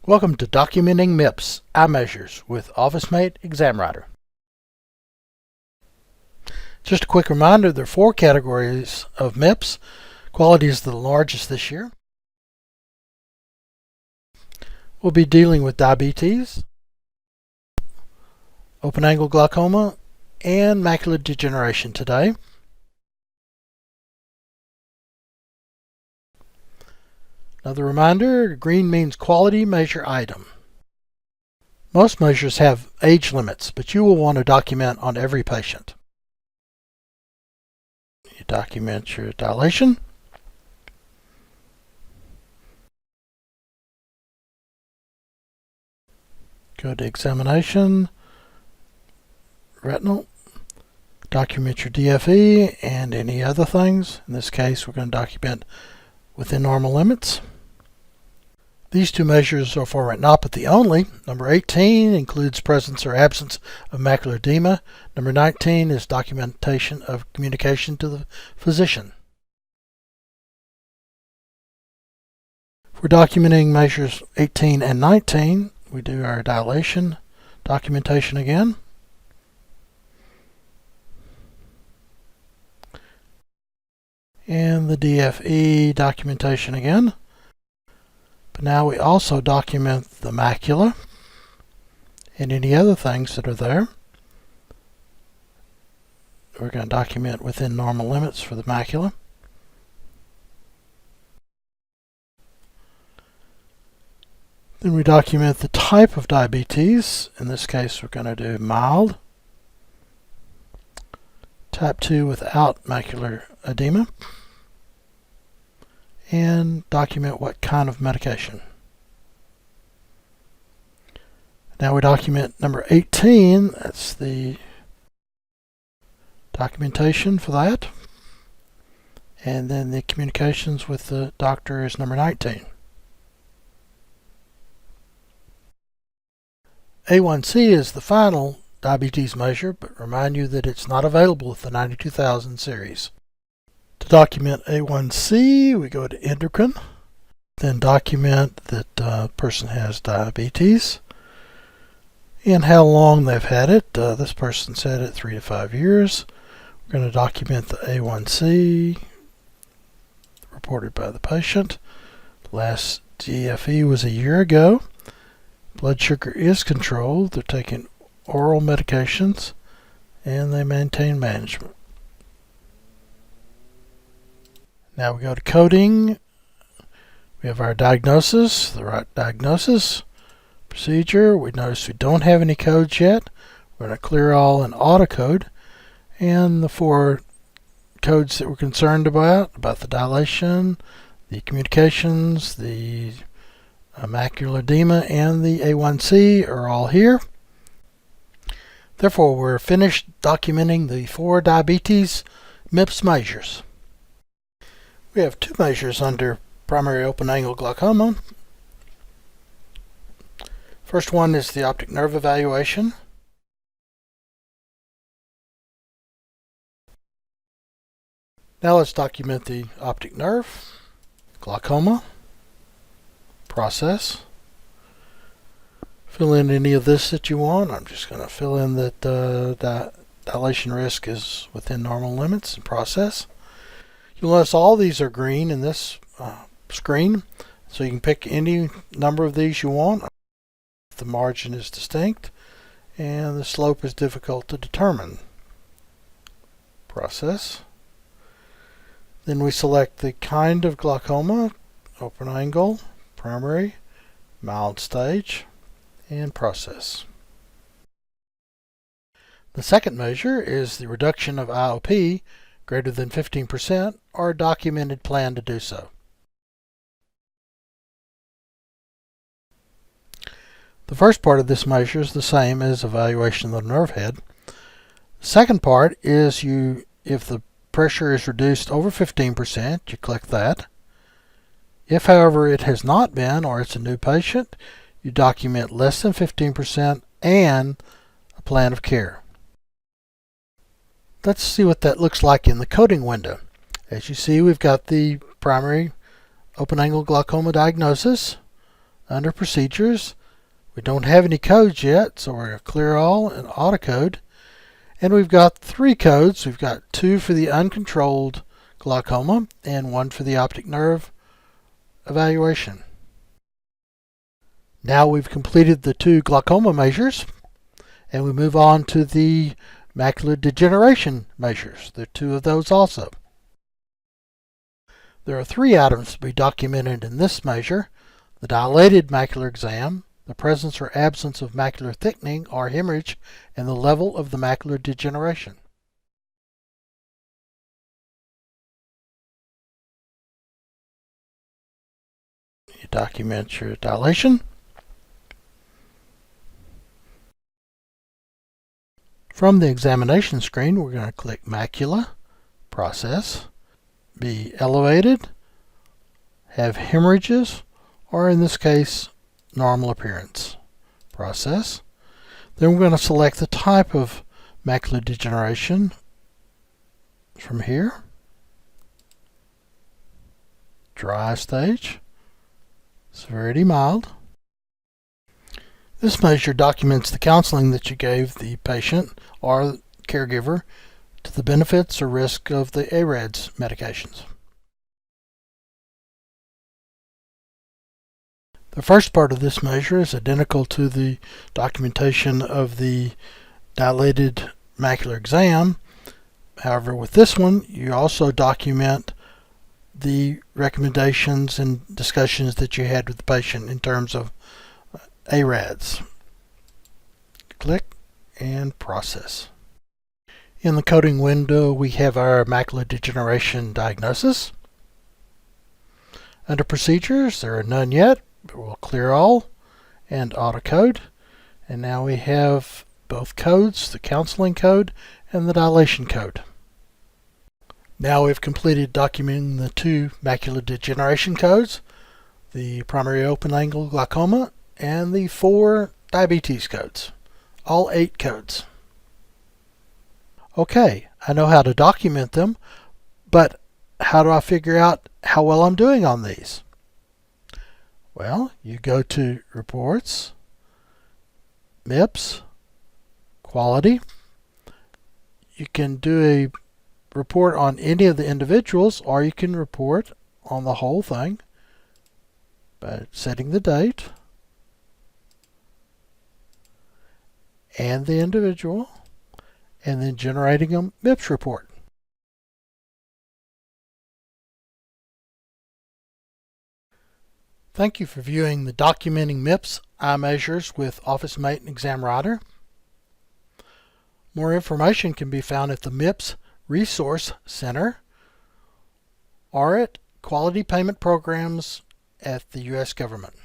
Welcome to Documenting MIPS Eye Measures with OfficeMate Exam Writer. Just a quick reminder, there are 4 categories of MIPS. Quality is the largest this year. We'll be dealing with diabetes, open-angle glaucoma, and macular degeneration today. Another reminder, green means quality measure item. Most measures have age limits, but you will want to document on every patient. You document your dilation. Go to examination, retinal, document your DFE and any other things. In this case, we're going to document within normal limits. These 2 measures are for retinopathy only. Number 18 includes presence or absence of macular edema. Number 19 is documentation of communication to the physician. If we're documenting measures 18 and 19, we do our dilation documentation again. And the DFE documentation again. But now we also document the macula and any other things that are there. We're going to document within normal limits for the macula. Then we document the type of diabetes. In this case, we're going to do mild, type 2 without macular edema, and document what kind of medication. Now we document number 18, that's the documentation for that, and then the communications with the doctor is number 19. A1C is the final diabetes measure, but remind you that it's not available with the 92,000 series. To document A1C, we go to endocrine, then document that the person has diabetes and how long they've had it. This person's had it 3 to 5 years. We're going to document the A1C reported by the patient. The last DFE was a year ago. Blood sugar is controlled. They're taking oral medications and they maintain management. Now we go to coding. We have our diagnosis, the right diagnosis, procedure. We notice we don't have any codes yet. We're going to clear all and auto code. And the 4 codes that we're concerned about the dilation, the communications, the macular edema, and the A1C are all here. Therefore, we're finished documenting the 4 diabetes MIPS measures. We have 2 measures under primary open-angle glaucoma. First one is the optic nerve evaluation. Now let's document the optic nerve, glaucoma, process. Fill in any of this that you want. I'm just going to fill in that dilation risk is within normal limits and process. You'll notice all these are green in this screen, so you can pick any number of these you want. The margin is distinct and the slope is difficult to determine. Process. Then we select the kind of glaucoma, open angle, primary, mild stage, and process. The second measure is the reduction of IOP greater than 15% or a documented plan to do so. The first part of this measure is the same as evaluation of the nerve head. The second part is if the pressure is reduced over 15%, you click that. If, however, it has not been or it's a new patient, you document less than 15% and a plan of care. Let's see what that looks like in the coding window. As you see, we've got the primary open-angle glaucoma diagnosis, Under Procedures, we don't have any codes yet, so we're going to clear all and auto code. And we've got 3 codes. We've got 2 for the uncontrolled glaucoma and 1 for the optic nerve evaluation. Now we've completed the 2 glaucoma measures, and we move on to the macular degeneration measures. There are 2 of those also. There are 3 items to be documented in this measure: the dilated macular exam, the presence or absence of macular thickening or hemorrhage, and the level of the macular degeneration. You document your dilation. From the examination screen, we're going to click Macula, Process, be elevated, have hemorrhages, or in this case, normal appearance. Process. Then we're going to select the type of macular degeneration from here. Dry stage. Severity mild. This measure documents the counseling that you gave the patient or caregiver to the benefits or risk of the AREDS medications. The first part of this measure is identical to the documentation of the dilated macular exam. However, with this one, you also document the recommendations and discussions that you had with the patient in terms of AREDS. Click and process. In the coding window, we have our macular degeneration diagnosis. Under Procedures, there are none yet, but we'll clear all and auto code. And now we have both codes, the counseling code and the dilation code. Now we've completed documenting the 2 macular degeneration codes, the primary open-angle glaucoma, and the 4 diabetes codes, all 8 codes. Okay, I know how to document them, but how do I figure out how well I'm doing on these? Well, you go to Reports, MIPS, Quality. You can do a report on any of the individuals, or you can report on the whole thing by setting the date and the individual, and then generating a MIPS report. Thank you for viewing the Documenting MIPS Eye Measures with OfficeMate and ExamWriter. More information can be found at the MIPS Resource Center or at Quality Payment Programs at the U.S. Government.